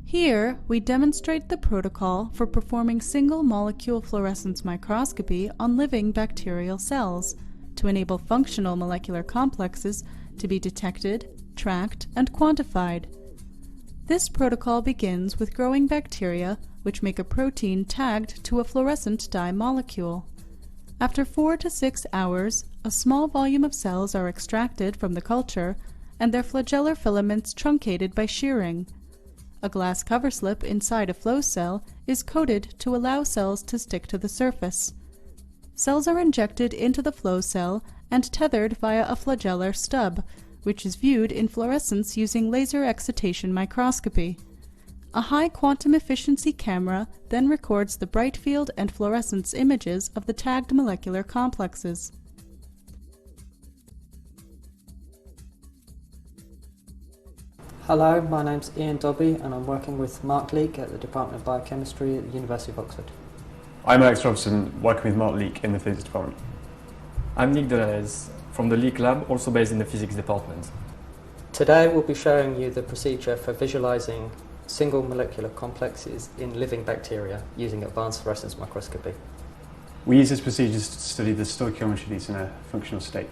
Here, we demonstrate the protocol for performing single-molecule fluorescence microscopy on living bacterial cells to enable functional molecular complexes to be detected, tracked, and quantified. This protocol begins with growing bacteria which make a protein tagged to a fluorescent dye molecule. After 4 to 6 hours, a small volume of cells are extracted from the culture and their flagellar filaments truncated by shearing. A glass cover slip inside a flow cell is coated to allow cells to stick to the surface. Cells are injected into the flow cell and tethered via a flagellar stub, which is viewed in fluorescence using laser excitation microscopy. A high quantum efficiency camera then records the bright field and fluorescence images of the tagged molecular complexes. Hello, my name's Dobbie and I'm working with Leake at the Department of Biochemistry at the University of Oxford. I'm Robson, working with Leake in the physics department. I'm Nicolas from the Leake lab, also based in the physics department. Today we'll be showing you the procedure for visualizing single molecular complexes in living bacteria using advanced fluorescence microscopy. We use this procedure to study the stoichiometries in a functional state.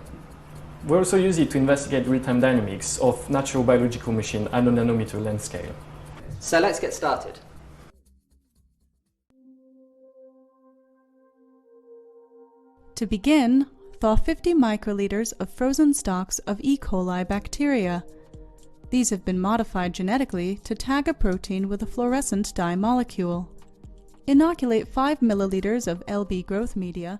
We also use it to investigate real-time dynamics of natural biological machines at a nanometer length scale. So let's get started. To begin, thaw 50 microliters of frozen stocks of E. coli bacteria. These have been modified genetically to tag a protein with a fluorescent dye molecule. Inoculate 5 milliliters of LB growth media